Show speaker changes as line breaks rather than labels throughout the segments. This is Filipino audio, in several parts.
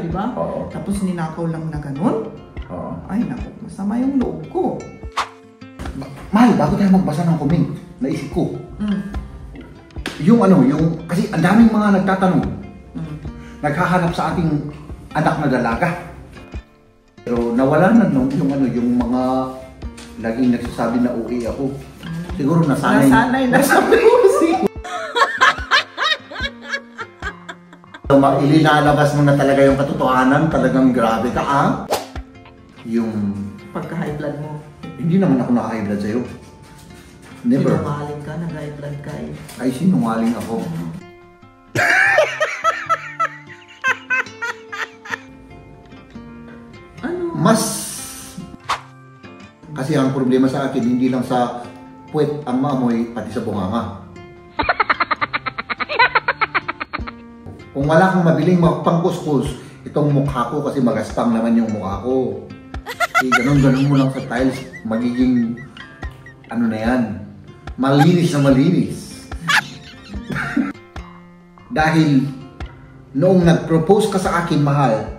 di ba?
Oo.
Tapos ninakaw lang na ganun.
Oo.
Ay, naku, masama yung loob ko.
Mahal, bago tayo magbasa ng comment, naisip ko. Yung kasi ang daming mga nagtatanong, naghahanap sa ating anak na dalaga. Pero nawala na yung mga laging nagsasabi na okay ako. Siguro nasanay
na sabi ko kasi.
Ilinalabas mo na talaga yung katotohanan, talagang grabe ka Yung
pagka-high blood mo.
Hindi naman ako naka-high blood sa'yo. Never.
Sinungaling ka, nag-high blood ka eh.
Ay, sinungaling ako. Mas kasi ang problema sa akin, hindi lang sa puwet ang maamoy, pati sa bunganga. Kung wala kang mabiling pangkuskus, itong mukha ko kasi magaspang naman yung mukha ko. Ganun mo lang sa tiles, magiging ano na yan, malinis na malinis. Dahil noong nag-propose ka sa akin, mahal,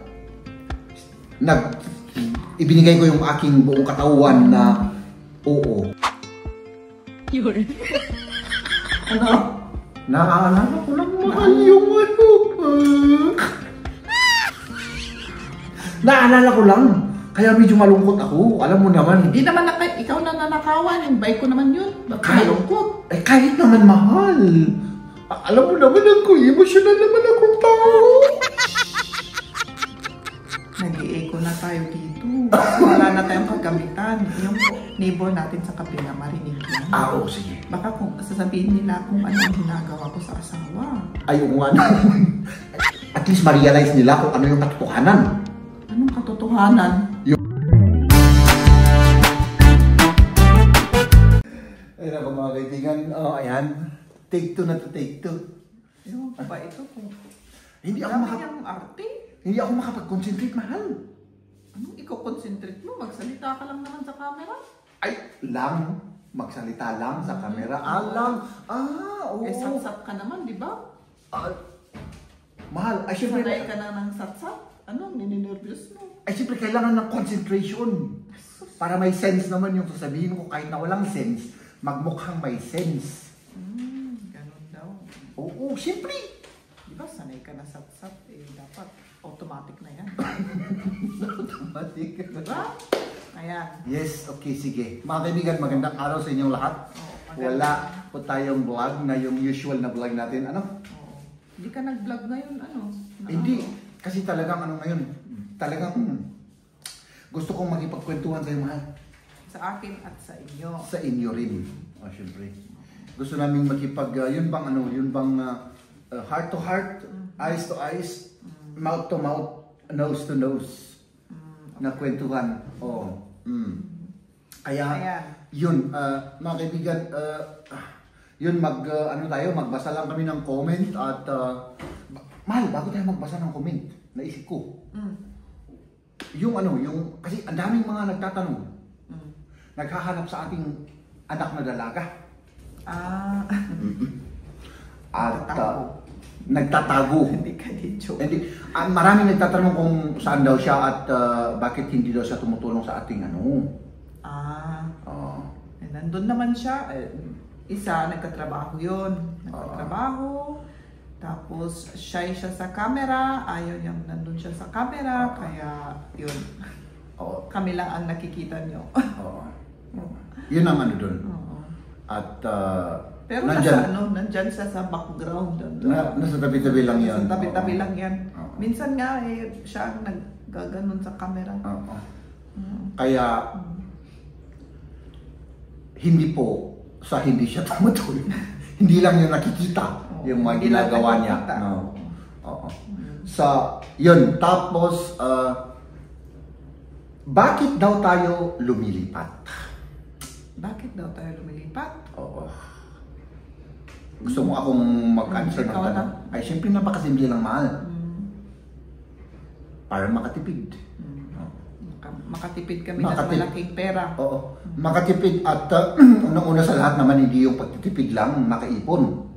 ibinigay ko yung aking buong katawan na oo.
Yun.
Ano? Naaalala ko lang mahal yung Naalala ko lang. Kaya medyo malungkot ako. Alam mo naman.
Hindi naman ikaw na nanakawan. Yung bike ko naman yun. Bakit malungkot?
Kahit naman mahal. Alam mo naman ako, emosyonal naman akong tao.
Nag-i-echo na tayo dito. Wala na tayong kagamitan. Yung neighbor natin sa kapila, marinig yan.
Oo, sige.
Baka kung sasabihin nila kung ano yung ginagawa ko sa asawa.
Ay, oo nga naman. At least ma-realize nila kung ano yung katotohanan.
Anong katotohanan?
Ay, naku mga kaibigan. Ayan. Take 2 na to, take 2.
Ewan ko ba ito kung...
Hindi ako makapag-concentrate, mahal.
Anong ikaw concentrate mo? Magsalita ka lang naman sa camera?
Ay, magsalita lang sa camera. Oo.
Satsat ka naman, di ba?
Mahal, ay syempre...
Sanay ka na ng satsat? Ano, nininervyos mo?
Ay syempre kailangan ng concentration. Para may sense naman yung sasabihin ko kahit na walang sense, magmukhang may sense.
Ganun daw.
Oo, syempre.
Di ba, sanay ka na satsat? Dapat automatic na yan.
Automatic.
Diba? Ayan.
Yes, okay, sige. Mga kaibigan, magandang araw sa inyong lahat. Wala po tayong vlog na yung usual na vlog natin.
Hindi ka nag-vlog ngayon,
Hindi. Kasi talagang ngayon, talagang gusto kong makipagkwentuhan sa'yo, mahal.
Sa akin at sa inyo.
Sa inyo rin. Syempre. Gusto namin yun bang heart to heart, eyes to eyes, mouth to mouth, nose to nose, na kwentuhan. Kaya, yun, mga kaibigan, yun, magbasa lang kami ng comment at, mahal, bago tayo magbasa ng comment, naisip ko, kasi ang daming mga nagtatanong, naghahanap sa ating anak na dalaga. At nagtatago.
Hindi ka di-joke.
Maraming nagtatanong kung saan daw siya at bakit hindi daw siya tumutulong sa ating
Nandun naman siya. Isa, nagkatrabaho yun. Nagkatrabaho. Tapos, shy siya sa camera. Ayaw niyang nandun siya sa camera. Kaya, yun. Kami lang ang nakikita niyo.
Yun ang dun. At,
pero nandyan siya sa background.
Nasa tabi-tabi lang yan.
Nasa tabi-tabi lang yan. Minsan nga, siya ang naggaganon sa camera.
Kaya, hindi po hindi siya tumutulong. Hindi lang yung nakikita yung mga ginagawa niya. Yun. Tapos, bakit daw tayo lumilipat?
Bakit daw tayo lumilipat?
Gusto mo akong mag-answer ng tanong? Ay, syempre napakasimple lang, mahal. Para makatipid.
Makatipid kami ng malaking pera.
Oo. Makatipid at unang-una sa lahat naman hindi yung pagtitipid lang, makaipon.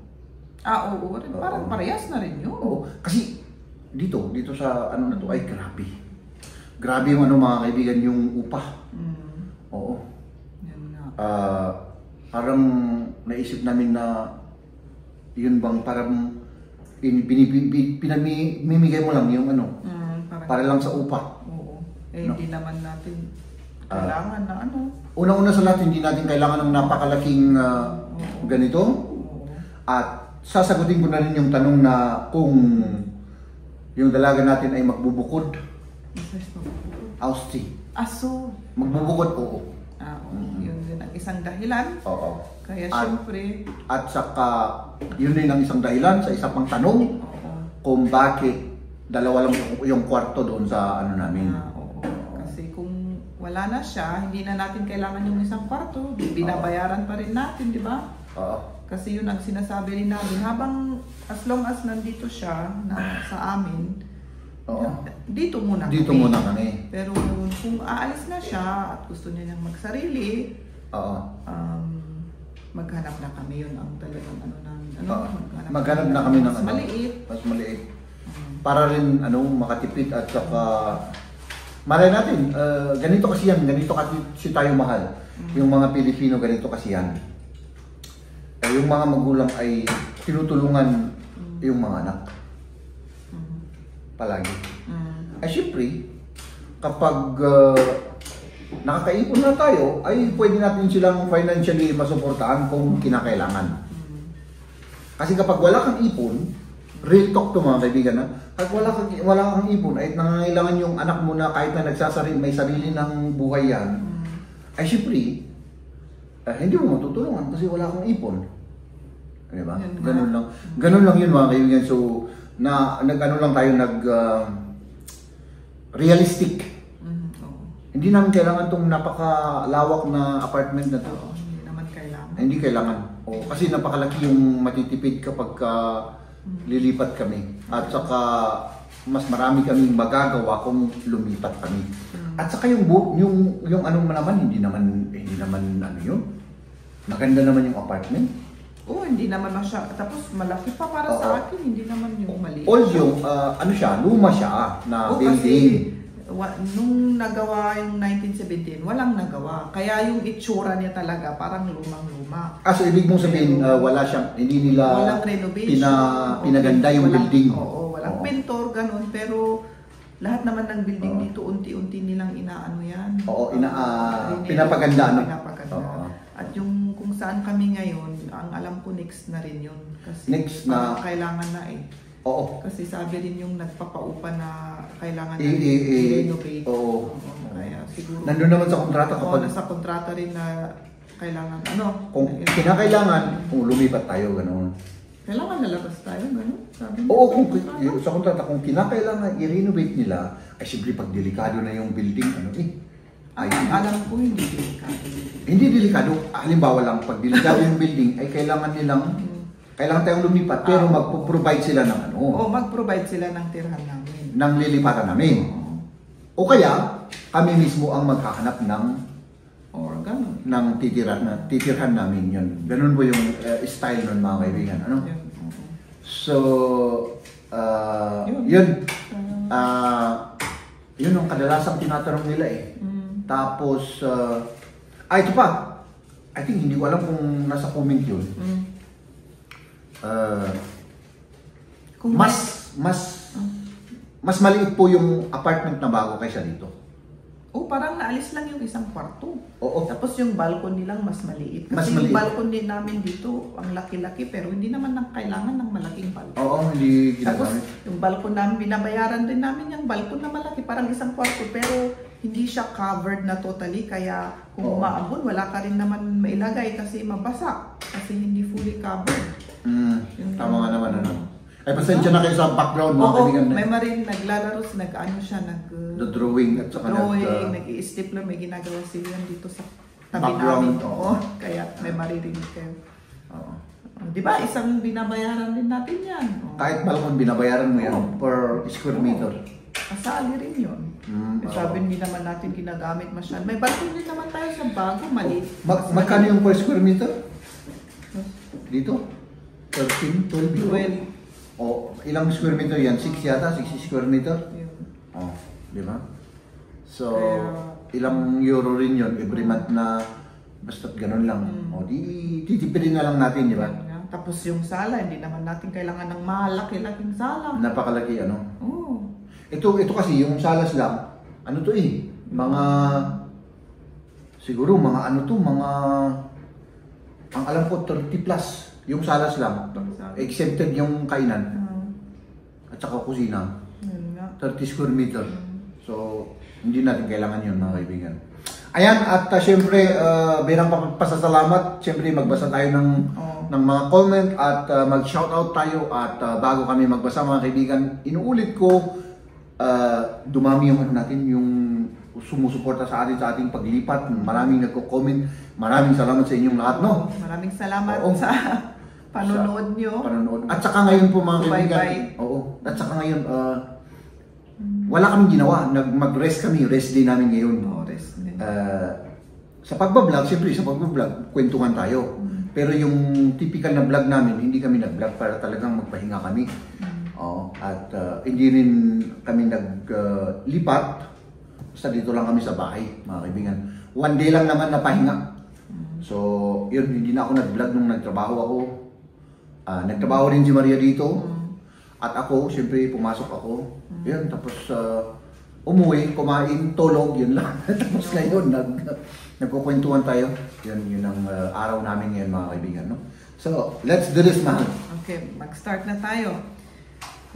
Oo. Parang parehas na rin yun.
Oo. Kasi dito sa ano na to, ay grabe. Grabe yung ano mga kaibigan, yung upa. Oo.
Yan nga.
Parang naisip namin na yun bang parang pinamimigay mo lang yung ano, para lang sa upa.
Oo. Hindi naman natin kailangan na ano.
Unang-una sa lahat, hindi natin kailangan ng napakalaking ganito. At sasagutin ko na rin yung tanong na kung yung dalaga natin ay magbubukod. Austi.
Aso.
Magbubukod, oo.
Yun din ang isang dahilan.
Oo.
Kaya syempre.
At saka, yun din ang isang dahilan sa isa pang tanong kung bakit dalawa lang yung kwarto doon sa ano namin.
Oo. Kasi kung wala na siya, hindi na natin kailangan yung isang kwarto. Binabayaran pa rin natin, di ba?
Oo.
Kasi yun ang sinasabi rin namin. Habang as long as nandito siya sa amin, dito muna
dito
kami.
Muna kami.
Pero kung aalis na siya at gusto niya niyang magsarili, maghanap na kami. Yun ang talagang
maghanap na kami ng
mas maliit.
Mas maliit. Para rin makatipid at saka malay natin, ganito kasi tayo mahal. Yung mga Pilipino, ganito kasi yan. Yung mga magulang ay tinutulungan yung mga anak. Palagi. Ay syempre, kapag nakakaipon na tayo, ay pwede natin silang financially masuportahan kung kinakailangan. Kasi kapag wala kang ipon, real talk to mga kaibigan, kapag wala kang ipon, ay nangangailangan yung anak mo na kahit na may sarili ng buhay yan, ay syempre, hindi mo matutulungan kasi wala kang ipon. Diba? Ganun lang. Ganun lang yun mga kaibigan. So, nag-ano lang tayo, realistic. Hindi namin kailangan tong napakalawak na apartment na to.
Hindi naman kailangan.
Hindi kailangan. Kasi napakalaki yung matitipid kapag lilipat kami. At saka, mas marami kaming magagawa kung lumipat kami. At saka yung anong naman, hindi naman ano yun. Maganda naman yung apartment.
Hindi naman tapos malaki pa para sa akin, hindi naman yung maliit.
Old yung, luma siya na building.
Kasi, nung nagawa yung 1917, walang nagawa. Kaya yung itsura niya talaga, parang lumang-luma.
So ibig mong sabihin, hindi nila
walang renovation.
Pinaganda yung building.
Walang pintor, ganun. Pero lahat naman ng building dito, unti-unti nilang inaano yan.
Pinapaganda.
At yung kung saan kami ngayon, ang alam ko next na rin yun. Kasi
next na
kailangan na
Oo.
Kasi sabi rin yung nagpapaupa na kailangan na i-renovate. Kaya siguro
nandun naman sa kontrata kapag
nasa kontrata rin na kailangan
kung kinakailangan, kung lumipat tayo ganoon.
Kailangan lalabas tayo ganoon. Sabi
kung sa kontrata kung kinakailangan i-renovate nila, ay siyempre pag delikado na yung building
alam ko hindi delikado.
Hindi delikado. Halimbawa lang, pag delikado yung building, ay kailangan tayong lumipat, pero mag-provide sila ng
mag-provide sila ng tirahan namin.
Ng lilipatan namin. O kaya, kami mismo ang maghahanap ng titirhan namin yun. Ganun po yung style nun mga kaibigan. So, yun. Yun ang kadalasang tinatanong nila Tapos, ito pa. I think hindi ko alam kung nasa comment yun. Mas maliit po yung apartment na bago kaysa dito.
Parang naalis lang yung isang kwarto.
Oo.
Tapos yung balcony lang mas maliit. Kasi yung balcony namin dito, ang laki-laki, pero hindi naman kailangan ng malaking balcony.
Hindi
ginagamit. Tapos yung balcony namin, binabayaran din namin yung balcony na malaki, parang isang kwarto, pero hindi siya covered na totally. Kaya kung umaambon, wala ka rin naman mailagay kasi mabasa. Kasi hindi fully covered.
Tama nga naman, Ay, pasensya na kayo sa background, mga kaibigan.
May marin naglalaro,
drawing at saka
nag-i-stapler, may ginagawa sila dito sa tabi namin. Kaya may maririnig kayo. Di ba, isang binabayaran din natin yan.
Kahit balkon, binabayaran mo yan per square meter.
Kasali rin yun. Sabi hindi naman natin ginagamit masyado. May balkon din naman tayo sa bago, maliit.
Magkano yung per square meter? Dito? 13, 12? O, ilang square meter yan? 6 yata? 60 square meter?
Yun.
Oh, di ba? So,
Kaya-
ilang euro rin yun every month na basta't ganun lang. O, di titipidin na lang natin, di ba?
Yan nga. Tapos yung sala, hindi naman natin kailangan ng malaki-laking sala.
Napakalaki, ano?
Oo.
Ito kasi, yung salas lang, ano to mga, siguro mga ano to, mga, ang alam ko 30 plus, yung salas lang. Exempted yung kainan, at saka kusina,
Yun nga.
30 square meter. So, hindi natin kailangan yun, mga kaibigan. Ayan, at syempre, birang pasasalamat, syempre magbasa tayo ng mga comment at mag-shoutout tayo at bago kami magbasa, mga kaibigan, inuulit ko, dumami yung natin, yung sumusuporta sa ating paglipat. Maraming nagko-comment. Maraming salamat sa inyong lahat, no?
Maraming salamat
Oo.
sa panonood nyo.
Panonood. At saka ngayon po, mga kaibigan.
Bye-bye.
Oo. At saka ngayon, wala kaming ginawa. Mag-rest kami. Rest day namin ngayon.
Oo, rest din.
Sa pagbablog, siyempre sa pagbablog, kwentuhan tayo. Pero yung typical na vlog namin, hindi kami nag-vlog para talagang magpahinga kami. Oo. At hindi rin kami naglipat. Basta dito lang kami sa bahay, mga kaibigan. One day lang naman na pahinga. So, yun, hindi na ako nag-vlog nung nagtrabaho ako. Nagtrabaho rin si Maria dito. At ako, siyempre, pumasok ako. Yun, tapos umuwi, kumain, tulog, yun lang. Tapos ngayon, nagkukwentuhan tayo. Yun ang araw namin ngayon, mga kaibigan. No? So, let's do this, man.
Okay, mag-start na tayo.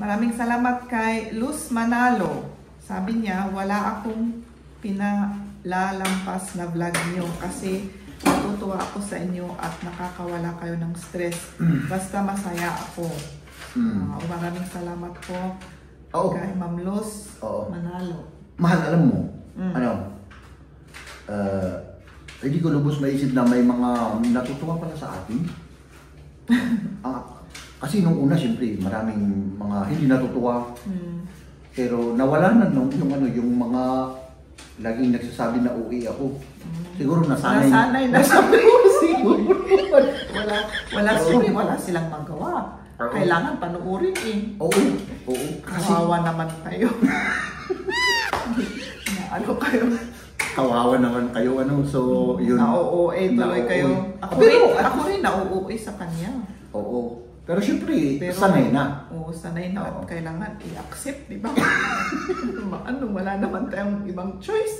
Maraming salamat kay Luz Manalo. Sabi niya, wala akong pinalalampas na vlog niyo kasi natutuwa ako sa inyo at nakakawala kayo ng stress. Basta masaya ako. Maraming salamat po kay Ma'am Luz Manalo.
Mahal, alam mo, hindi ko lubos maisip na may mga natutuwa pala sa atin. Kasi nung una, siyempre, maraming mga hindi natutuwa. Pero nawala na yung mga laging nagsasabi na uwi ako. Siguro nasanay
na siguro. Wala silang magawa. Kailangan panuorin
Oo.
Kawawa naman kayo.
Kawawa naman kayo, So, yun.
Na-OOA tuloy kayo. Ako rin na-OOA sa kanya.
Oo. Pero syempre, sanay na.
Oo, sanay na. At kailangan i-accept, di ba? Wala naman tayong ibang choice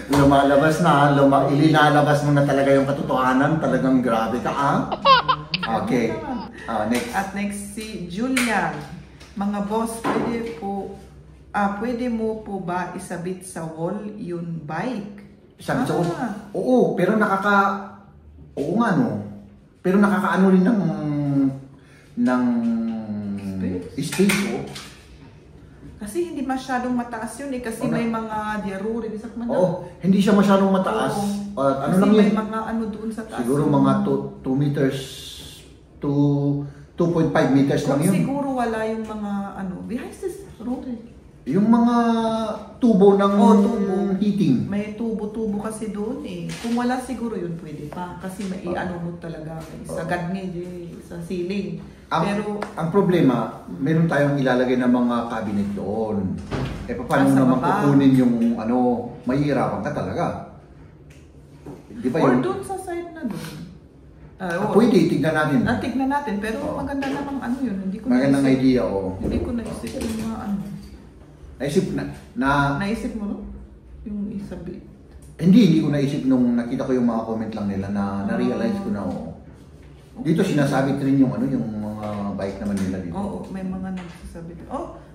Lumalabas na, ilinalabas mo na talaga yung katotohanan. Talagang grabe ka, Okay. Next.
At next si Julian. Mga boss, pwede mo po ba isabit sa wall yung bike?
Isabit sa wall? Oo, pero oo nga, no? Pero nakakaano rin ng space,
Kasi hindi masyadong mataas yun kasi may mga diaruri sa man.
Hindi siya masyadong mataas.
Kasi
lang
may
yun?
mga doon sa taas.
Siguro mga 2 meters to 2.5 meters lang yun.
Siguro wala yung mga behind this roof.
Yung mga tubo ng
tubo.
heating.
May tubo-tubo kasi doon Kung wala siguro yun pwede pa. Kasi may mo talaga. Sagad nga sa ceiling. Pero
ang problema, meron tayong ilalagay ng mga cabinet doon. Paano naman kukunin yung mahihirapan ka talaga. Di ba
or doon sa side na doon.
Pwede, tignan natin.
Tignan natin. Pero maganda namang yun. Hindi ko
magandang idea,
Hindi ko naisip yung mga
Naisip
Naisip mo, no? Yung isabi.
Hindi ko naisip nung nakita ko yung mga comment lang nila na na-realize ko na, Dito sinasabit rin yung mga bike naman nila dito.
Oo, may mga nagsasabi.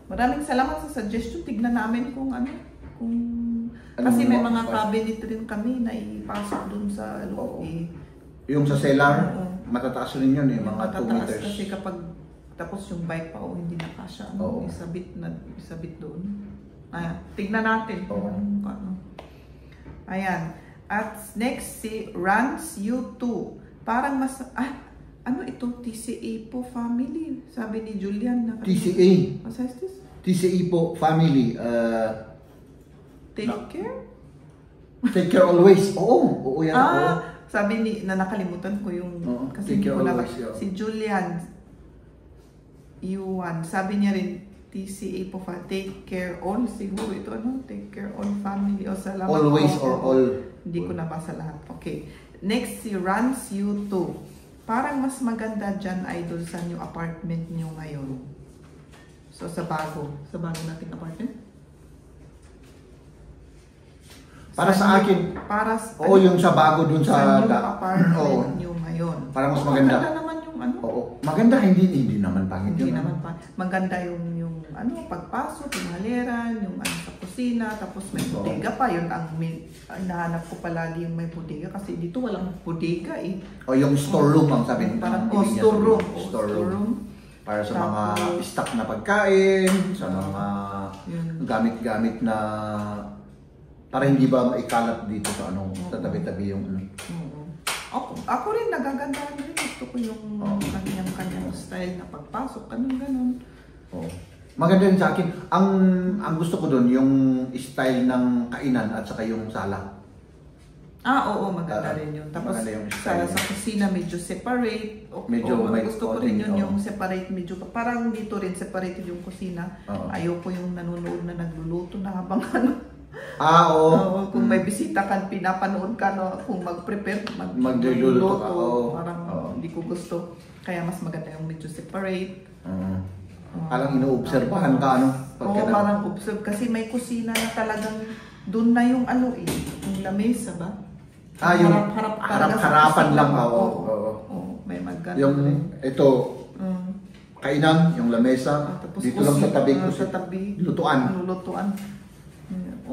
Maraming salamat sa suggestion. Tignan namin kung kasi may mga cabinet rin kami na ipasok dun sa loob
Yung sa cellar, matataas rin yun mga 2 meters.
Kasi kapag tapos yung bike pa hindi na kasya. Isabit doon. Tignan natin. Ayan. At next si Rans U2. Parang ito? TCA po family. Sabi ni Julian.
TCA.
What is this?
TCA po family.
Take care?
Take care always. Oo yan.
Sabi ni, na nakalimutan ko yung, kasi hindi ko na, si Julian Yuan, sabi niya rin, TCA po take care all, siguro ito ano, take care all family, o salamat
always
po.
or all.
Hindi ko nabasa lahat. Okay. Next, si Runs You2. Parang mas maganda dyan, idol, sa new apartment nyo ngayon. So, sa bago nating apartment?
Para sa akin, oo, yung sa bago dun sa
new apartment nyo ngayon.
Parang mas maganda.
Maganda naman yung ano.
Oo, maganda, hindi naman pangit
Hindi
yun.
naman pa. Maganda yung ano, pagpasok, yung haleran, yung ano sa kusina, tapos may bodega pa. Yun ang nahanap ko palagi yung may bodega kasi dito walang bodega eh.
O yung storeroom ang sabi.
Parang storeroom.
Para sa mga stock na pagkain, sa mga gamit-gamit na para hindi ba maikalat dito sa ano, sa tabi-tabi yung ano.
Ako rin nagagandahan rin. Gusto ko yung kanyang style na pagpasok, ganun.
Oh. Maganda rin sa akin. Ang gusto ko doon yung style ng kainan at saka yung sala.
Oo, maganda rin yun. Tapos sa kusina medyo separate. Gusto ko rin yun yung separate medyo. Parang dito rin separated yung kusina. Ayoko yung nanonood na nagluluto na habang ano.
Oo.
Kung may bisita ka, pinapanood ka, no, kung mag-prepare,
magluluto ka.
Parang hindi ko gusto. Kaya mas maganda yung medyo separate.
Parang ino-obserbahan ka, ano?
Parang observe. Kasi may kusina na talagang doon na yung ano eh, yung lamesa ba?
Yung harap-harapan lang.
May maganda.
Yung ito, kainan, yung lamesa, dito lang sa tabi ko.
Sa tabi.
Lutuan.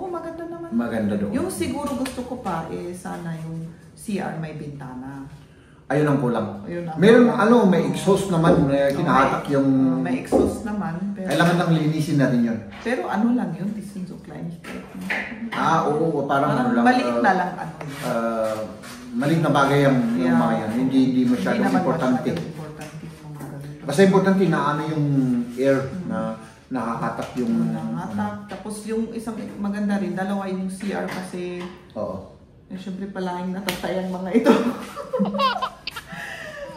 Maganda naman.
Maganda doon.
Yung siguro gusto ko pa sana yung CR may bintana.
Ayun ang kulang. Meron may exhaust naman, kinahatak yung...
May exhaust naman. Pero,
kailangan lang linisin natin yun.
Pero ano lang yun, this is so klein.
Oo, parang ano lang.
Maliit na lang ano.
Maliit na bagay yung mga yan. Hindi masyadong importante. Basta importante na ano yung air na nakakatak yung...
Tapos yung isang maganda rin, dalawa yung CR kasi... Siyempre palaging natatayang mga ito.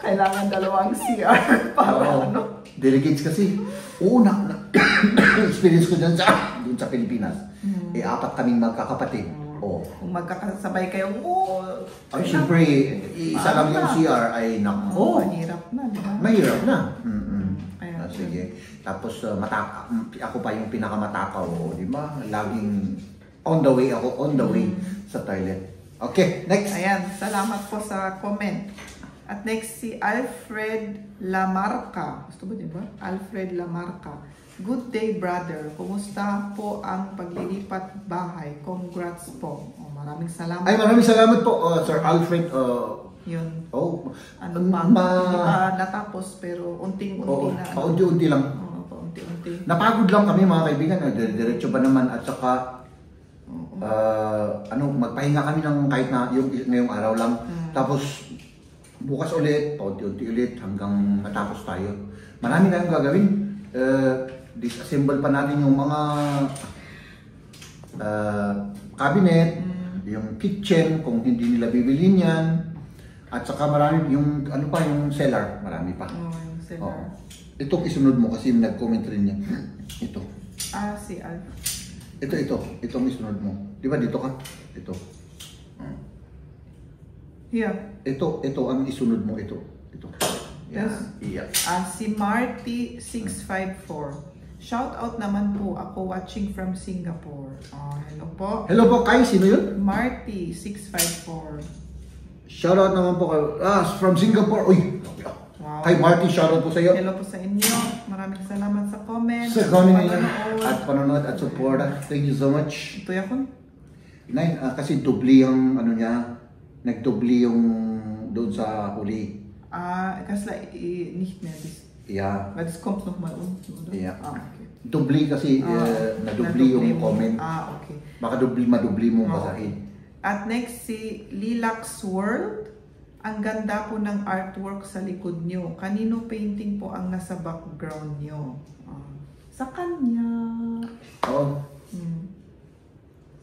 Kailangan dalawang CR para ano.
Delegates kasi. Experience ko dyan sa Pilipinas. 4 kaming magkakapatid.
Kung magkakasabay kayo,
siyempre, isa lang yung CR ay
mahirap na, di ba?
Mahirap na. Sige. Tapos ako pa yung pinakamatakaw, di ba? Laging on the way sa toilet. Okay, next.
Ayan, salamat po sa comment. At next si Alfred Lamarca. Gusto ba, di ba? Alfred Lamarca. Good day, brother. Kumusta po ang paglilipat bahay? Congrats po. Maraming salamat.
Maraming salamat po, Sir Alfred.
Yun.
Hindi
pa natapos pero unting-unti na.
Paunti-unti lang.
Paunti-unti.
Napagod lang kami mga kaibigan. Diretso ba naman at saka magpahinga kami ng kahit na yung ngayong araw lang. Tapos bukas ulit, paunti-unti ulit hanggang matapos tayo. Marami tayong gagawin. Disassemble pa natin yung mga cabinet, yung kitchen kung hindi nila bibilhin yan. At saka marami yung yung cellar, marami pa.
Yung cellar.
Itong isunod mo kasi nag-comment rin niya. Ito.
Si Alf.
Itong isunod mo. Di ba dito ka? Ito.
Yeah.
Ito ang isunod mo. Ito.
Yes.
Yeah.
Si Marty654. Shout out naman po ako watching from Singapore. Hello po.
Hello po, Kai. Sino yun?
Marty654.
Shout out naman po kayo. From Singapore. Uy.
Wow.
Kay Marty, shout out po sa iyo.
Hello po sa inyo. Maraming salamat sa comment.
Sa comment at panonood at support. Thank you so much.
Ito yakon.
Kasi dubli yung niya. Nagdubli yung doon sa huli.
Kasi nicht mehr.
Yeah.
Weil das kommt noch mal unten, oder?
Yeah.
Okay.
Dubli kasi nadubli yung comment.
Okay.
Baka madubli mo basahin.
At next si Lilacs World. Ang ganda po ng artwork sa likod nyo. Kanino painting po ang nasa background nyo? Sa kanya.
Oo.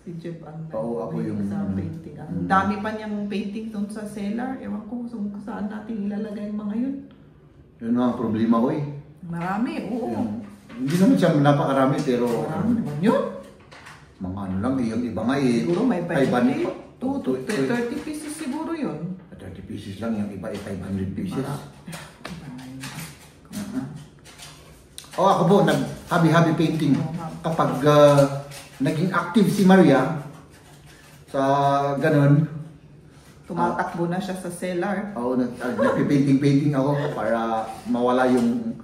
Si Jeb ang
Oo, ako yung
sa painting. Ang dami pa niyang painting doon sa cellar. Ewan ko kung saan natin ilalagay yung mga yun.
Yun nga ang problema ko eh.
Marami, oo.
Hindi naman siya napakarami pero
Marami naman yun.
mga ano lang, yung iba nga eh.
Siguro may budget. 30
500
pieces siguro yun.
30 pieces lang, yung iba ay 500 pieces. O ako po, nag-habi-habi painting. Kapag naging active si Maria sa ganun,
tumatakbo na siya sa cellar.
Oo, nagpipainting-painting ako para mawala yung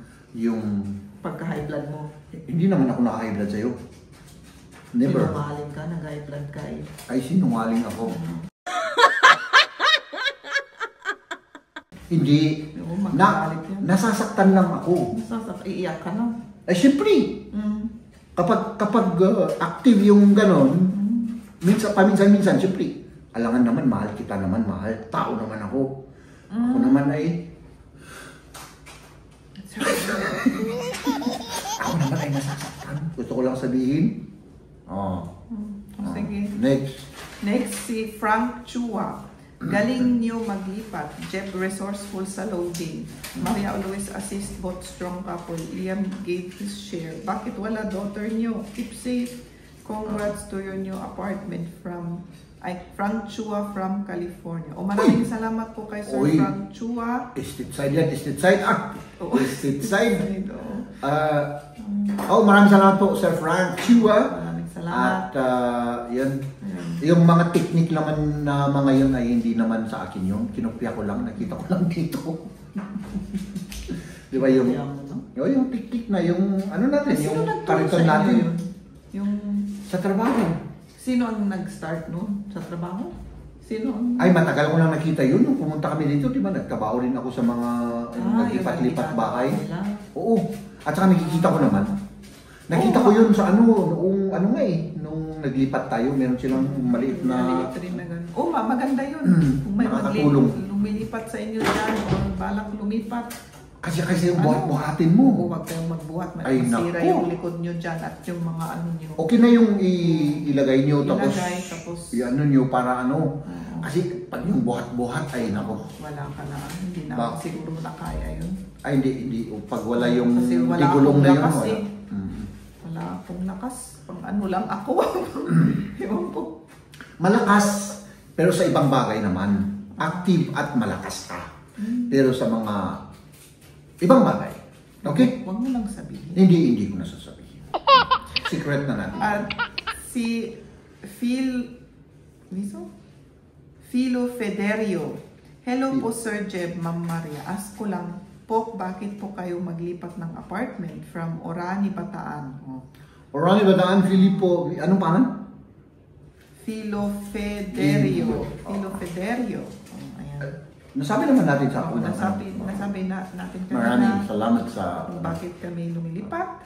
Pagka-high blood mo.
hindi naman ako naka-high blood sa'yo. Never.
Sinungaling ka, nag-high blood ka eh.
Ay, sinungaling ako. Hindi.
Oo, magagalit yan.
Nasasaktan lang ako.
Iiyak ka na.
Ay, syempre. Kapag active yung ganon, paminsan-minsan, syempre, alangan naman, mahal kita naman, mahal. Tao naman ako. Ako naman ay... ako naman ay nasasaktan. Gusto ko lang sabihin.
Sige.
Next.
Si Frank Chua. Galing niyo maglipat. Jeb resourceful sa loading. Maria always assist both strong couple. Liam gave his share. Bakit wala daughter niyo? Keep safe. Congrats to your new apartment from Frank Chua from California. Maraming salamat po kay Sir Frank Chua.
Estate side yan, estate side. Estate side.
Ito.
Maraming salamat po Sir Frank Chua.
Maraming salamat.
At yan, yung mga technique naman na mga yun ay hindi naman sa akin yun. Kinopya ko lang, nakita ko lang dito. Di ba yung technique na yung ano natin, yung kariton natin.
Yung
sa trabaho.
Sino ang nag-start noon sa trabaho? Sino ang...
Ay, matagal ko lang nakita yun. Nung pumunta kami dito, di ba, nagtrabaho rin ako sa mga naglipat-lipat bahay. Oo. At saka nakikita ko naman. Nakita ko yun sa noong nung naglipat tayo, meron silang maliit na...
maganda yun. Kung may lumilipat sa inyo dyan o balak lumipat.
Kasi yung buhatin mo.
Huwag kayong magbuhat. Masira yung likod nyo dyan at yung mga ano nyo.
Okay na yung ilagay nyo tapos i-ano nyo para ano. Kasi pag yung buhat-buhat ay nako.
Wala ka na. Hindi na siguro na kaya yun.
Ay hindi. Pag wala yung
wala
gulong na yun.
Wala akong lakas. Pang ano lang ako. Ewan po.
Malakas. Pero sa ibang bagay naman. Active at malakas ka. Pero sa mga ibang bagay. Okay?
Huwag mo lang sabihin.
Hindi ko nasasabihin. Secret na natin.
At si Philo Federio. Hello po Sir Jeb, Ma'am Maria. Ask ko lang po, bakit po kayo maglipat ng apartment from Orani, Bataan?
Orani, Bataan, Filipo, anong pangalan?
Philo Federio. Philo Federio. Ayan.
Nasabi naman natin sa una.
Nasabi natin kanina.
Maraming salamat sa...
Bakit kami lumilipat.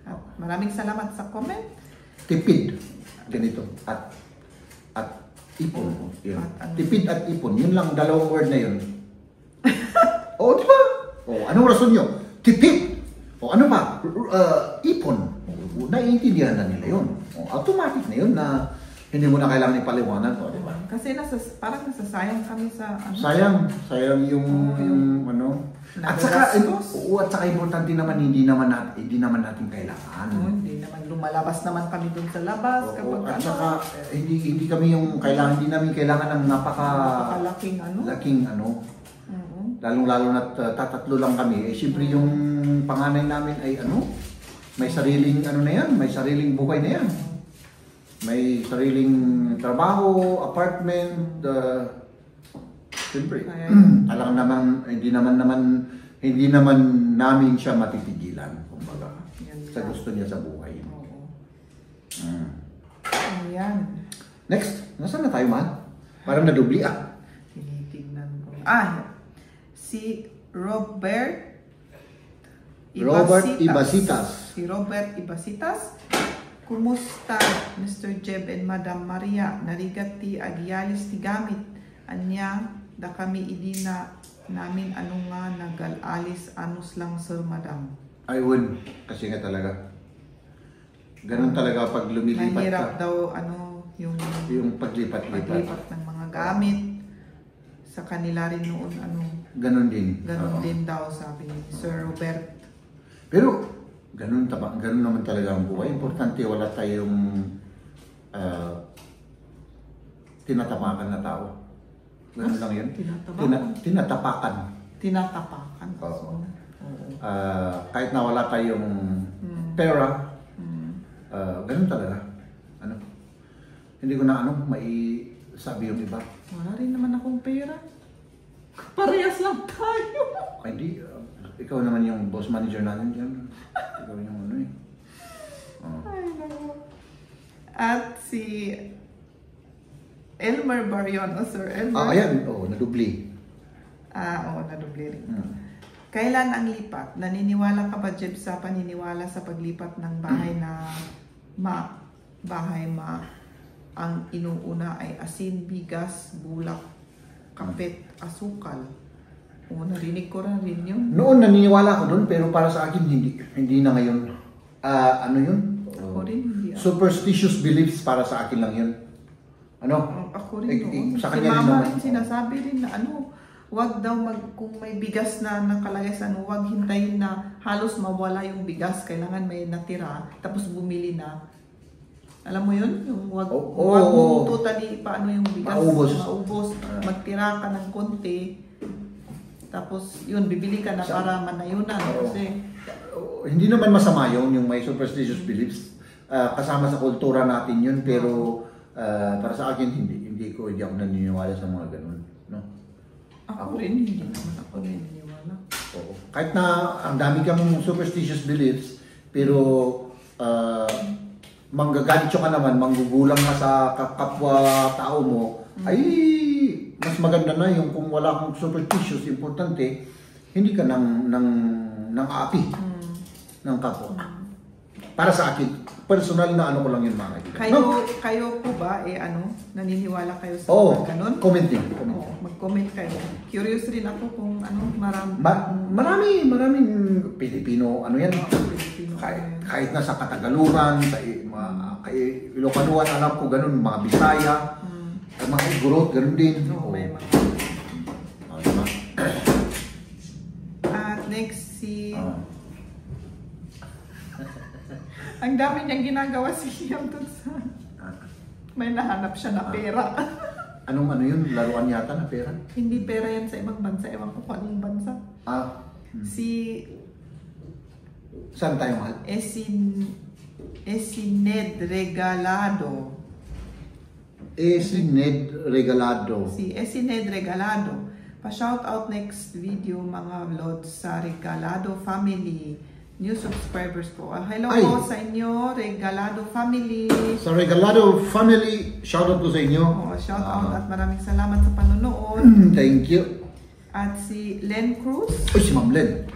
At maraming salamat sa comment.
Tipid. Ganito. At ipon. Yun. Tipid at ipon. Yun lang, dalawang word na yun. Di ba? Anong rason nyo? Tipid. Ano pa? Ipon. Naiintindihan na nila yun. Automatic na yun na hindi mo na kailangan ipaliwanag, di ba?
Kasi parang nasasayang kami sa ano.
Sayang yung ano. At saka importante naman hindi naman natin kailangan.
Hindi naman lumalabas naman kami dun sa labas kapag
at saka hindi kami yung hindi namin kailangan ng napakalaking ano. Lalong-lalo na tatatlo lang kami. Siyempre yung panganay namin ay may sariling na yan, may sariling buhay na yan. May sariling trabaho, apartment, siyempre. Alam naman, hindi naman namin siya matitigilan, kumbaga, sa gusto niya sa buhay.
Ayan.
Next, nasaan na tayo, man? Parang nadubli,
Tinitignan ko. Si Robert
Ibasitas.
Si Robert Ibasitas. Kumusta, Mr. Jeb and Madam Maria? Narigat ti agyalis ti gamit. Anya, da kami idina namin nga nagalalis anus lang, Sir Madam.
I would, kasi nga talaga. Ganun talaga pag lumilipat
mahirap
ka.
Daw,
Yung paglipat-lipat
ng mga gamit. Sa kanila rin noon,
ganon din.
Ganon din daw, sabi ni Sir Robert.
Pero, ganon naman talaga ang buhay. Importante, wala tayong tinatapakan na tao. Ganon lang yun. Tinatapakan.
Tinatapakan.
Oo. Kahit na wala tayong pera, ganon talaga. Hindi ko na sabi yung iba.
Wala rin naman akong pera. Parehas lang tayo.
Hindi. Ikaw naman yung boss manager natin dyan. Ikaw yung
Ay, naku. At si Elmer Barion, Sir Elmer.
Ayan. Nadubli.
Nadubli rin. Kailan ang lipat? Naniniwala ka ba, Jeb, sa paniniwala sa paglipat ng bahay na bahay ang inuuna ay asin, bigas, bulak, kapit, asukal? Narinig ko rin yun.
Noon naniniwala ko doon, pero para sa akin hindi na ngayon. Yun?
Ako rin hindi.
Superstitious beliefs para sa akin lang yun.
Ako rin noon.
Sa
Si
kanya
Mama
rin
rin sinasabi rin na wag daw kung may bigas na nakalagay sa wag hintayin na halos mawala yung bigas, kailangan may natira tapos bumili na. Alam mo yun? Yung wag mo totally paano yung bigas maubos, magtira ka ng konti tapos yun bibili ka na para manayunan kasi
hindi naman masama yung may superstitious beliefs, kasama sa kultura natin yun, pero para sa akin hindi ako naniniwala sa mga ganun, no?
Ako rin hindi naman ako naniniwala.
Oo. Kahit na ang dami kang superstitious beliefs, pero manggagalit ka naman, manggugulang ka sa kapwa-tao mo, ay mas maganda na yung kung wala kang superstitious, importante, hindi ka ng aapi ng kapwa. Para sa akin, personal na ko lang yun, mga kaibigan.
Kayo po ba, naniniwala kayo sa ganun?
Comment din.
Mag-comment kayo. Curious rin ako kung
maraming Pilipino, yan.
Pilipino.
Kahit na sa Katagaluran, sa Ilocanuan, alam ko ganun, mga Bisaya, mga Igorot, ganun din.
May mga. At next ang dami niyang ginagawa si Yam sa may nahanap siya na pera.
Anong yun? Laruan yata na pera?
Hindi pera yan sa ibang bansa. Ewan ko kung anong bansa.
Saan tayo, mahal?
Ned Regalado.
Ned Regalado.
Si Ned Regalado. Pa-shoutout next video mga lods sa Regalado family. New subscribers po. Hello po sa inyo, Regalado family.
Sa Regalado family, shoutout po sa inyo.
Shoutout at maraming salamat sa panonood.
Thank you.
At si Len Cruz.
Si Ma'am Len.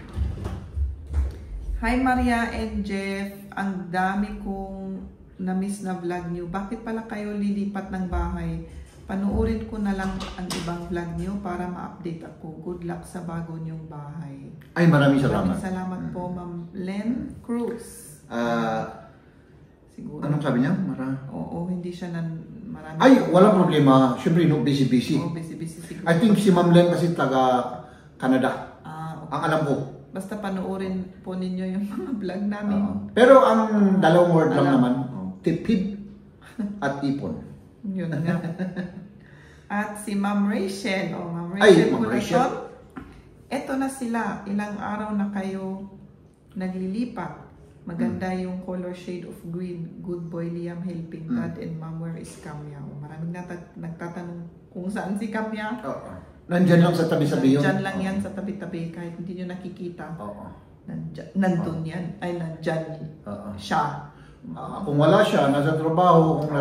Hi Maria and Jeff. Ang dami kong na-miss na vlog niyo. Bakit pala kayo lilipat ng bahay? Panuorin ko na lang ang ibang vlog niyo para ma-update ako. Good luck sa bago niyong bahay.
Ay, maraming salamat.
Maraming salamat po, Ma'am Len Cruz. Siguro.
Anong sabi niya?
Oo, hindi siya marami.
Ay, walang problema. Siyempre, busy-busy.
Busy-busy siguro.
I think si Ma'am Len kasi taga Canada.
Okay.
Ang alam ko.
Basta panoorin po ninyo yung mga vlog namin.
Pero ang dalawang word lang naman, tipid at ipon.
Yun nga. At si Ma'am Rachel. Ma'am Rachel. Eto na sila. Ilang araw na kayo naglilipat. Maganda yung color shade of green. Good boy Liam helping dad and mom, where is Kamya? Maraming nagtatanong kung saan si Kamya.
Nandyan lang sa tabi-tabi yun.
Nandyan lang yan sa tabi-tabi kahit hindi nyo nakikita. Nandun yan. Ay, nandyan siya.
Kung wala siya, nasa trabaho, kung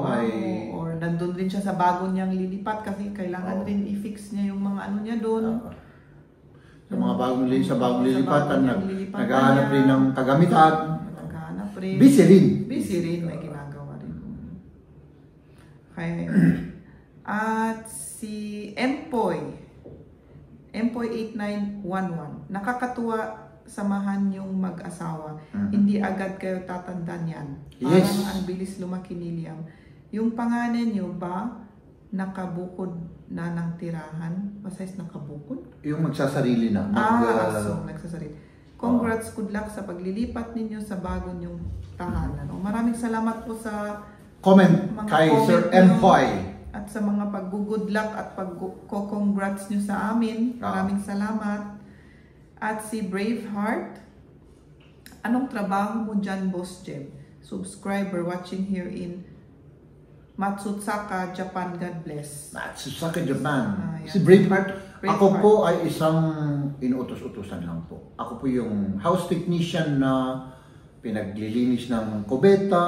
ay...
Or nandun rin siya sa bago niyang lilipat kasi kailangan rin i-fix niya yung mga niya doon.
Sa mga bagong lilipatan, naghahanap rin ng kagamitan.
Naghahanap rin.
Busy rin.
Busy rin, may ginagawa rin. Kaya at si Empoy 8911. Nakakatuwa samahan yung mag-asawa. Hindi agad kayo tatandaan yan. Parang ang bilis lumaki ni Liam. Yung pangalan nyo ba nakabukod na ng tirahan? Basta nakabukod?
Yung magsasarili na.
So nagsasarili. Congrats, good luck sa paglilipat ninyo sa bago nyong tahanan. Maraming salamat po sa
comment
mga
kay
comment
Sir
nyo
Empoy.
at sa mga pag-good luck at pag-congrats nyo sa amin. Maraming salamat. At si Braveheart, anong trabaho mo dyan, Boss Jeb? Subscriber watching here in Matsusaka, Japan. God bless.
Matsusaka, Japan.
Yan.
Si Braveheart, ako
Braveheart.
po ay isang inuutos-utusan lang po. Ako po yung house technician na pinaglilinis ng kubeta,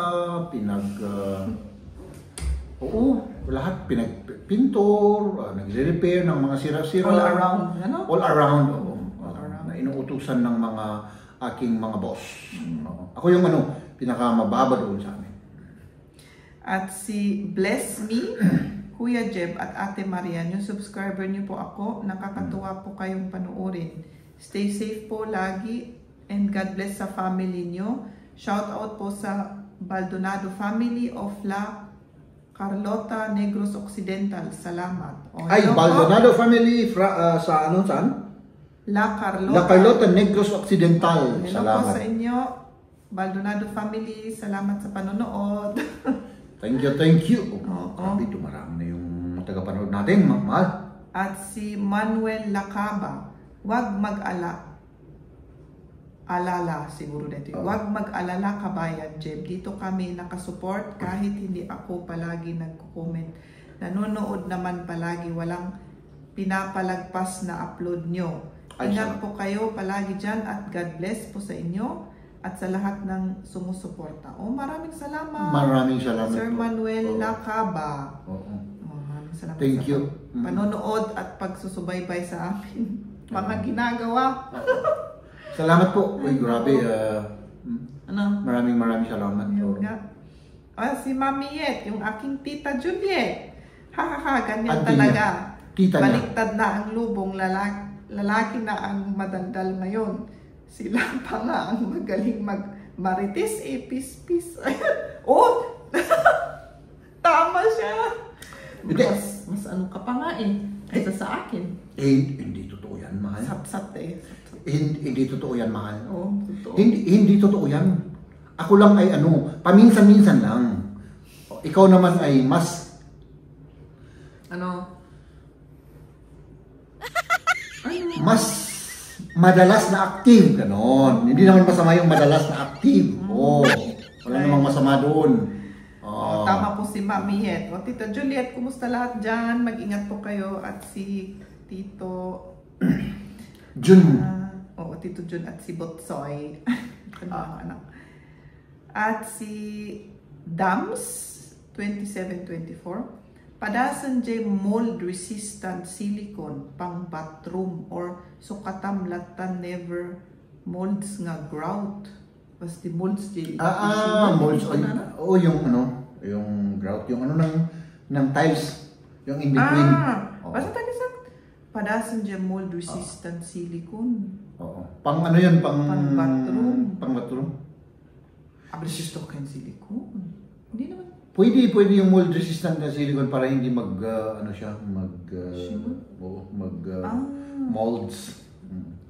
lahat, pinagpintor, nagre-repair ng mga sira-sira.
All around, ano?
All around,
All around.
na inuutusan ng mga aking mga boss. Ako yung pinakamababa doon sa amin.
At si Bless Me, Kuya Jeb at Ate Marian, yung subscriber niyo po ako, nakakatuwa po kayong panuorin. Stay safe po lagi and God bless sa family niyo. Shout out po sa Baldonado family of La Carlota Negros Occidental. Salamat.
Ay, Baldonado family saan?
La Carlota.
La Carlota Negros Occidental.
Hello
Salamat.
po sa inyo, Baldonado family. Salamat sa panonood.
Thank you.
Oo.
Grabe, dumarami na yung tagapanood natin, mahal.
At si Manuel Lacaba, huwag alala siguro dito. Huwag mag-alala kabayan, Jeb. Dito kami nakasupport kahit hindi ako palagi nagko-comment. Nanonood naman palagi, walang pinapalagpas na upload nyo. Ingat po kayo palagi dyan at God bless po sa inyo at sa lahat ng sumusuporta. Maraming salamat.
Maraming salamat
Sir
po.
Manuel Lacaba. Maraming salamat
Thank
sa
you.
panonood at pagsusubaybay sa amin. Mga ginagawa.
Salamat po. Uy, grabe. Maraming salamat po.
Yun nga. Si Mami Yet, yung aking tita Juliet. Ganyan
Auntie
talaga.
Tita
Baliktad na ang lubong, lalaki na ang madaldal ngayon. Sila pa nga ang magaling mag-marites, pis-pis. Tama siya. Mas ano ka pa nga kaysa sa akin.
Hindi totoo yan, mahal.
Sap-sap
Hindi totoo yan, mahal.
Totoo.
Hindi totoo yan. Ako lang ay paminsan-minsan lang. Ikaw naman ay mas madalas na active, ganon. Hindi naman masama yung madalas na active. Wala namang masama doon.
Tama po si Mami Het. Tita Juliet, kumusta lahat dyan? Mag-ingat po kayo. At si Tito
Jun.
Tito Jun at si Botsoy. Anak. At si Dams 2724. Padasan jay mold resistant silicone pang bathroom or sukatam latan never molds nga grout. Basta molds jay.
Molds. Yung grout, yung ng tiles, yung in between.
Basta tayo sa padasan jay mold resistant silicone.
Pang yun, pang
bathroom.
Pang bathroom.
Resistant kayo silicone. Hindi naman.
Pwede yung mold resistant na silicone para hindi molds.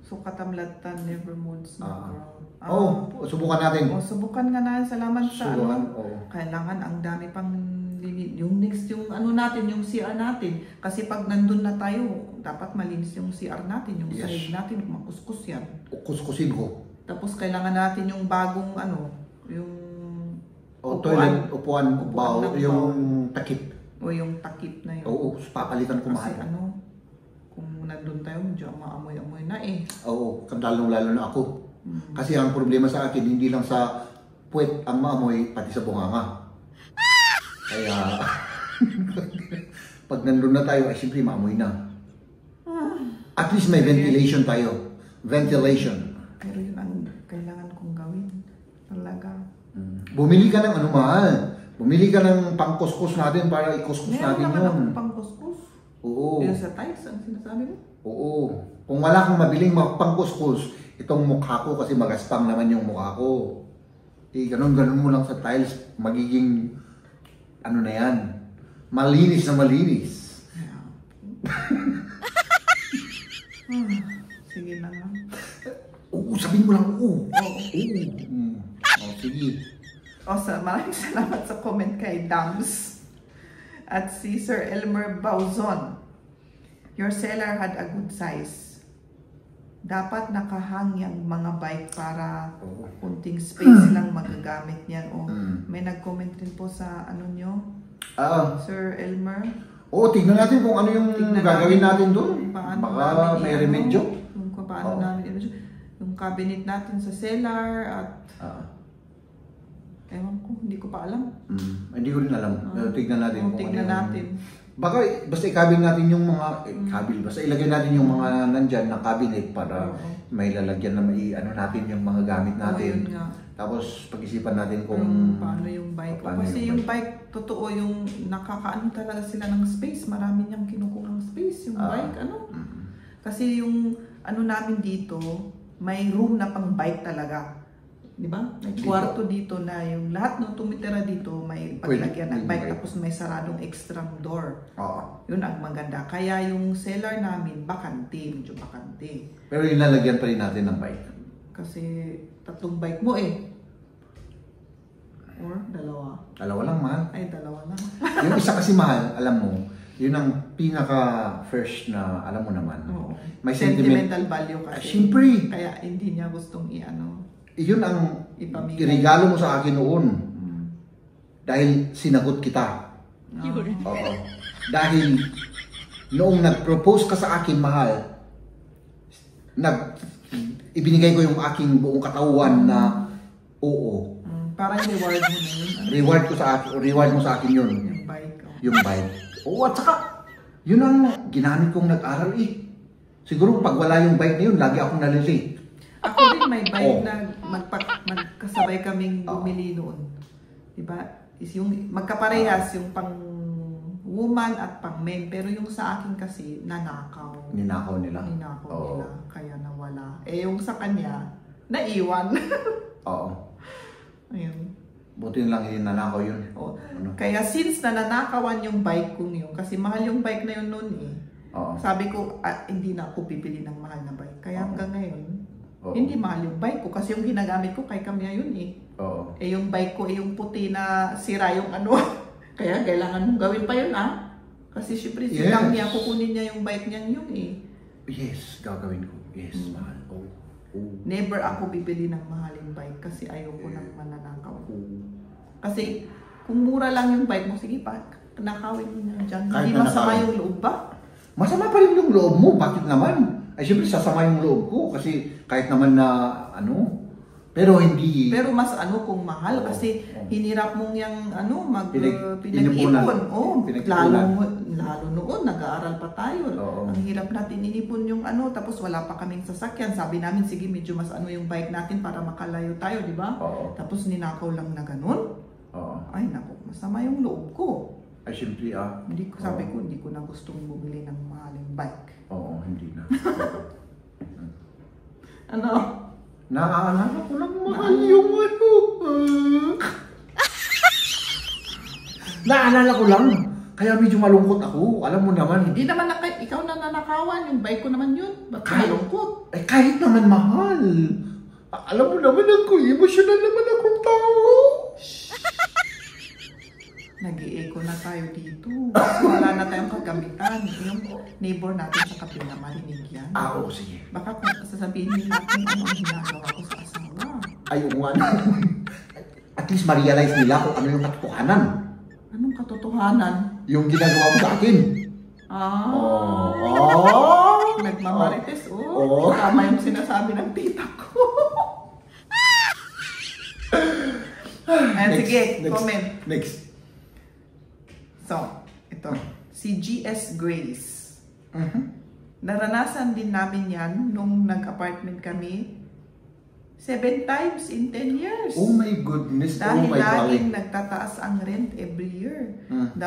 Sukatamlatan never molds na ground.
Subukan natin.
Subukan nga na. Salamat sa kailangan ang dami pang yung next yung natin, yung CR natin. Kasi pag nandun na tayo, dapat malinis yung CR natin, yung sahig natin, makuskus yan.
Kuskusin ko.
Tapos kailangan natin yung bagong yung
toilet, upuan bowl, yung takip.
Yung takip na yun.
Papalitan ko mahal.
Kasi kung nandun tayo, medyo maamoy-amoy na
Lalong-lalo na ako. Kasi ang problema sa akin, hindi lang sa puwet ang maamoy, pati sa bunganga. Kaya, pag nandun na tayo, ay siyempre maamoy na. At least may ventilation tayo. Ventilation.
Pero yun ang kailangan kong gawin. Talaga.
Bumili ka ng mahal. Bumili ka ng pangkuskus natin para ikuskus natin yun.
Meron naman akong pangkuskus.
Yung
sa tiles, ang sinasabi mo?
Kung wala kang mabiling pangkuskus, itong mukha ko kasi magaspang naman yung mukha ko. Ganun mo lang sa tiles, magiging ano na yan, malinis na malinis.
Sige na nga.
Oo, sabihin mo lang oo. Oo. Sige.
Maraming salamat sa comment kay Dams at si Sir Elmer Bauzon. Your seller had a good size. Dapat nakahang yung mga bike para kunting space lang magagamit niyan. May nag-comment rin po sa ano nyo, Sir Elmer.
Tignan natin kung ano yung gagawin natin doon.
Baka
may remedyo.
Paano namin yung cabinet natin sa cellar at ewan ko, hindi ko pa alam.
Hindi ko rin alam. Tignan natin kung
tignan natin.
Baka basta ikabil natin yung mga basta ilagay natin yung mga nandyan na cabinet para may lalagyan na may ano natin yung mga gamit natin. Tapos pag-isipan natin kung
paano yung bike. Kasi yung bike, totoo yung nakakaano talaga sila ng space. Marami niyang kinukuhang space yung bike. Kasi yung ano namin dito, may room na pang bike talaga. Di ba? May kwarto dito na yung lahat ng tumitira dito may paglagyan ng bike tapos may saradong extra door. Yun ang maganda. Kaya yung cellar namin, bakante, medyo bakante.
Pero ilalagyan pa rin natin ng bike.
Kasi 3 bike mo Or 2?
2 lang, mahal.
Ay, 2 lang.
Yung isa kasi mahal, alam mo, yun ang pinaka first na alam mo naman. May
sentimental value kasi.
Siyempre.
Kaya hindi niya gustong
Yun ang regalo mo sa akin noon. Dahil sinagot kita. Oo. Dahil noong nag-propose ka sa akin, mahal, ibinigay ko yung aking buong katawan na oo.
Parang reward mo na yun.
Reward mo sa akin yun.
Yung bike.
Yung bike. Oo, at saka, yun ang ginamit kong nag-aral Siguro pag wala yung bike na yun, lagi akong nalilate.
Ako rin may bike na magkasabay kaming bumili noon. Diba? Is yung magkaparehas yung pang woman at pang men. Pero yung sa akin kasi, nanakaw.
Ninakaw nila.
Kaya nawala. Yung sa kanya, naiwan. Ayun.
Buti lang nanakaw yun.
Kaya since nanakawan yung bike kong yun, kasi mahal yung bike na yun noon sabi ko, hindi na ako bibili ng mahal na bike. Kaya hanggang ngayon, hindi mahal yung bike ko kasi yung ginagamit ko kay Kamya yun yung bike ko yung puti na sira yung kaya kailangan mong gawin pa yun kasi syempre si Kamya kukunin niya yung bike niya yun
Yes, gagawin ko. Yes, mahal.
Never ako bibili ng mahaling bike kasi ayoko nang mananakaw. Kasi kung mura lang yung bike mo, sige pa, nakawin mo na dyan. Hindi masama yung loob ba?
Masama pa rin yung loob mo. Bakit naman? Ay, siyempre, sasama yung loob ko. Kasi kahit naman na, pero hindi...
Pero mas kung mahal. Kasi hinirap mong yung, pinag-ipon. Lalo noon, nag-aaral pa tayo. Ang hirap natin inipon yung tapos wala pa kaming sasakyan. Sabi namin, sige, medyo mas yung bike natin para makalayo tayo, di ba? Tapos ninakaw lang na ganun. Ay, naku, masama yung loob ko.
Ay, siyempre,
Sabi ko, hindi ko na gustong bumili ng mahaling bike.
Hindi na. Naaalala ko lang mahal yung Naalala ko lang. Kaya medyo malungkot ako. Alam mo naman.
Hindi naman ikaw na nanakawan. Yung bike ko naman yun. Ba't malungkot?
Kahit naman mahal. Alam mo naman ako, emosyonal naman akong tao.
Nag-i-echo na tayo dito. Wala na tayong kagamitan. Yung neighbor natin sa kapil na marinig yan.
Oo, sige.
Baka kung sasabihin natin ano ang ginagawa ko sa asawa.
Ay, oo nga. At least ma-realize nila kung ano yung katotohanan.
Anong katotohanan?
Yung ginagawa mo sa akin.
Nagmamarites. Tama yung sinasabi ng tita ko. Sige, comment.
Next.
So, ito. Si GS Grace. Naranasan din namin yan nung nag-apartment kami 7 times in 10 years.
Oh my goodness.
Dahil laging nagtataas ang rent every year. 2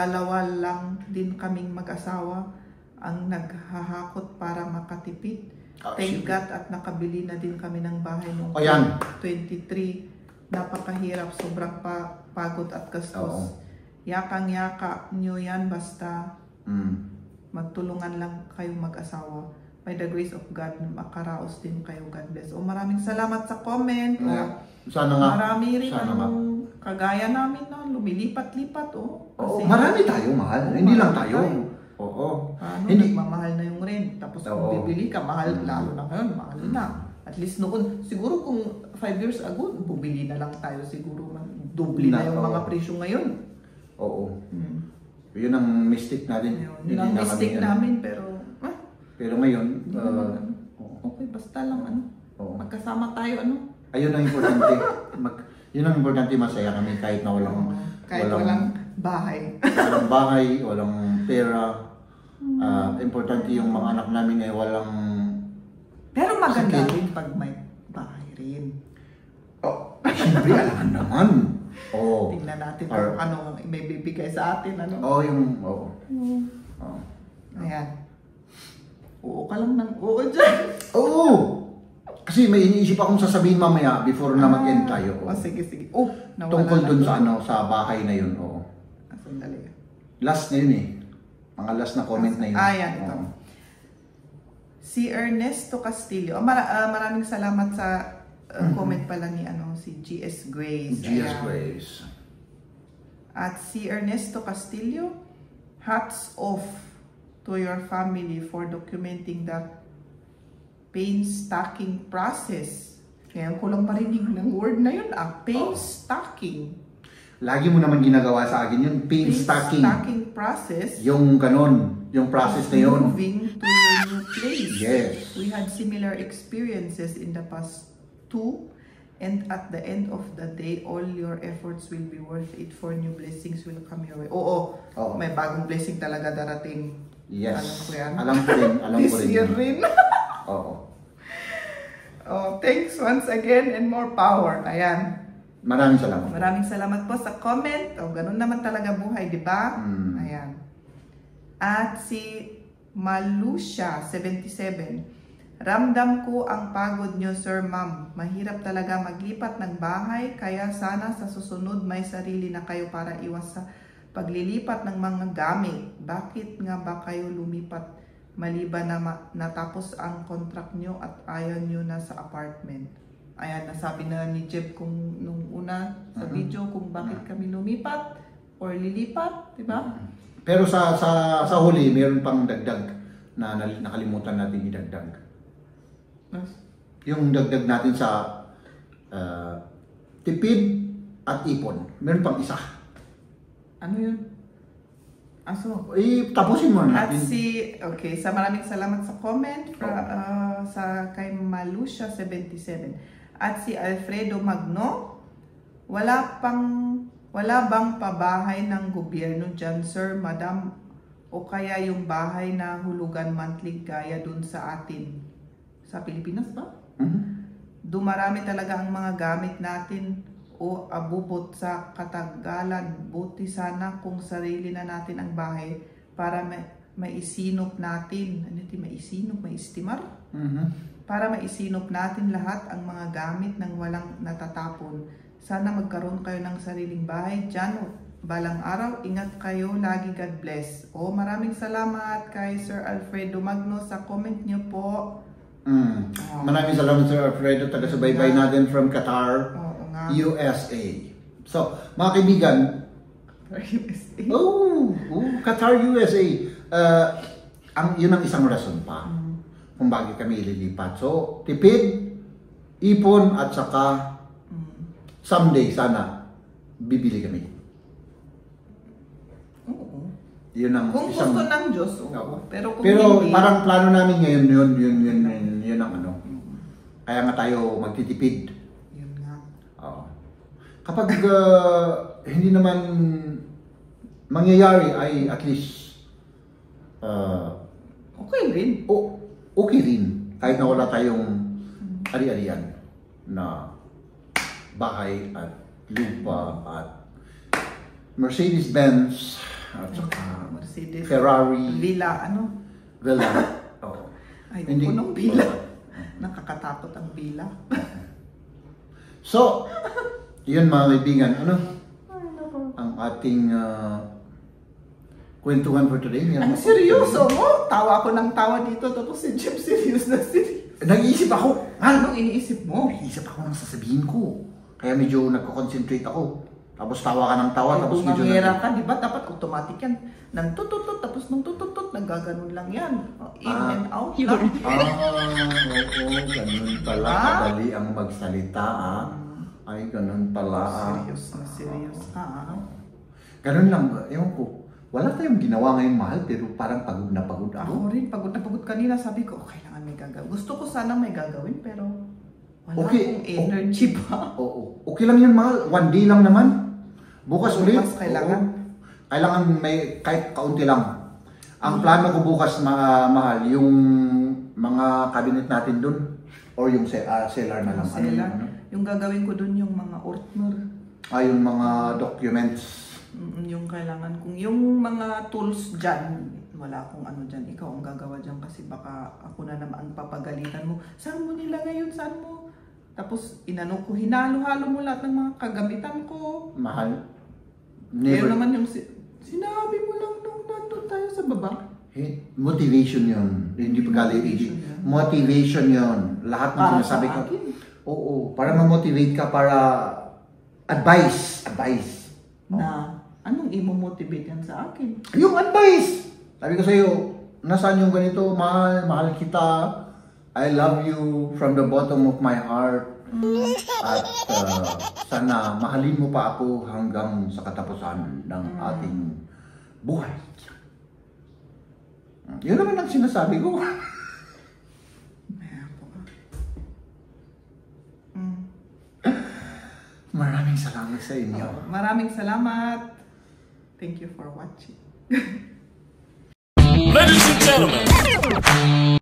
lang din kaming mag-asawa ang naghahakot para makatipid. Thank God at nakabili na din kami ng bahay noong 23. Napakahirap, sobrang pagod at gastos. yakang-yaka nyo yan basta magtulungan lang kayong mag-asawa. By the grace of God, makaraos din kayo. God bless. O maraming salamat sa comment.
Sana nga.
Marami rin
Sana nga.
kagaya namin na lumilipat-lipat.
Oo, marami tayo, mahal. Hindi lang tayo. Oo.
Hindi. Nagmamahal na yung rent. Tapos kung bibili ka, mahal. Lalo na ngayon, mahal na. At least noon, siguro kung 5 years ago, bumili na lang tayo siguro. Doble na yung mga presyo ngayon. Oo.
Yun ang mistake natin.
Yun ang mistake namin, pero
ngayon,
okay, basta lang magkasama tayo,
ayun ang importante. Yun ang importante, masaya kami kahit na walang
bahay.
Walang bahay, walang pera. Importante yung mga anak namin ay walang...
Pero maganda rin pag may bahay rin.
Siyempre, alangan naman.
Tingnan natin kung ano may bibigay sa atin. Ayan. Oo ka lang ng oo dyan. Oo!
Kasi may iniisip akong sasabihin mamaya before na mag-end tayo.
Sige.
Tungkol dun sa bahay na yun.
Sandali.
Last na yun eh. Mga last na comment na yun.
Yan, ito. Si Ernesto Castillo. Maraming salamat sa comment pala ni si GS Grace.
GS Grace.
At si Ernesto Castillo, hats off to your family for documenting the painstaking process. Ngayon ko lang marinig ng word na yun, painstaking.
Lagi mo naman ginagawa sa akin yun, painstaking.
Painstaking process.
Yung ganon, yung process na yun.
Moving to your new place.
Yes.
We had similar experiences in the past too. And at the end of the day, all your efforts will be worth it, for new blessings will come your way. May bagong blessing talaga darating.
Yes.
Alam ko yan.
Alam ko rin.
This year rin. Thanks once again and more power. Ayan.
Maraming salamat.
Maraming salamat po sa comment. Ganun naman talaga buhay, di ba? Ayan. At si Malusha, 77. Ramdam ko ang pagod nyo, Sir Ma'am. Mahirap talaga maglipat ng bahay, kaya sana sa susunod may sarili na kayo para iwas sa paglilipat ng mga gamit. Bakit nga ba kayo lumipat maliban na natapos ang contract nyo at ayaw nyo na sa apartment? Ayan, nasabi na ni Jeb kung nung una sa video kung bakit kami lumipat or lilipat, di ba?
Pero sa huli, mayroon pang dagdag na nakalimutan natin idagdag. Yung dagdag natin sa tipid at ipon. Meron pang isa.
Ano yun?
Tapusin mo na natin.
At sa maraming salamat sa comment sa kay Malusha 77. At si Alfredo Magno, wala bang pabahay ng gobyerno dyan, sir, madam? O kaya yung bahay na hulugan monthly gaya dun sa atin? Sa Pilipinas ba? Dumarami talaga ang mga gamit natin o abubot sa katagalan. Buti sana kung sarili na natin ang bahay para maisinop natin. Ano ito? Maisinop? Maistimar? Para maisinop natin lahat ang mga gamit nang walang natatapon. Sana magkaroon kayo ng sariling bahay dyan. Balang araw, ingat kayo. Lagi, God bless. Maraming salamat kay Sir Alfredo Magno sa comment niyo po.
Maraming salamat, Sir Alfredo, taga-subaybay natin from Qatar, USA. So, mga kaibigan, Qatar, USA. Yun ang isang rason pa kung bakit kami ililipat. So, tipid, ipon, at saka someday, sana, bibili kami. Yun ang
kung
isang,
gusto ng Diyos, pero
hindi,
parang
plano namin ngayon, yun ang ano. Kaya nga tayo magtitipid.
Yun nga.
Kapag hindi naman mangyayari ay at least
okay rin.
Okay rin. Kahit na wala tayong ari-arian na bahay at lupa at Mercedes-Benz at saka
Mercedes,
Ferrari,
Villa,
Villa.
Ay, punong Villa. Nakakatakot ang Villa.
So, yun mga kaibigan, ang ating kwentuhan for today.
Ang seryoso mo? Tawa ako ng tawa dito, tapos si Jeff serious na serious.
Nag-iisip ako.
Anong iniisip mo?
Nag-iisip ako ng sasabihin ko. Kaya medyo nagko-concentrate ako. Tapos tawa ka ng tawa, tapos medyo...
Bungangera ka, di ba? Dapat automatic yan. Nang tututut, tapos nang tututut, naggaganon lang yan. In and out lang.
Oo, ganun pala. Kadali ang magsalita, Ay, ganun pala,
Serious na serious ka,
Ganun lang, ewan ko. Wala tayong ginawa ngayon, mahal, pero parang pagod na pagod ako.
Ako rin, pagod na pagod kanina. Sabi ko, kailangan may gagawin. Gusto ko sana may gagawin, pero wala akong energy pa.
Oo. Okay lang yun, mahal. One day lang naman. Bukas ulit.
Bukas kailangan.
Oo. Kailangan may kahit kaunti lang. Ang plano ko bukas, mahal, yung mga cabinet natin dun. Or yung cellar na lang.
Cellar.
Ano?
Yung gagawin ko dun yung mga ortmer.
Yung mga documents.
Yung kailangan kong, yung mga tools dyan, wala akong ano dyan, ikaw ang gagawa dyan kasi baka ako na naman ang papagalitan mo. Saan mo nila ngayon? Saan mo? Tapos inano ko, hinalo-halo mo lahat ng mga kagamitan ko.
Mahal.
Pero naman yung sinabi mo lang nung nandun tayo sa baba.
Motivation yun. Hindi pa galing. Motivation yun. Lahat ng sinasabi ko. Oo. Para ma-motivate ka para advice.
Na, anong imo-motivate yan sa akin?
Yung advice! Sabi ko sa'yo, nasaan yung ganito, mahal kita, I love you from the bottom of my heart. At sana mahalin mo pa ako hanggang sa katapusan ng ating buhay. Yun naman ang sinasabi ko. Maraming salamat sa inyo.
Maraming salamat. Thank you for watching.
Ladies and gentlemen,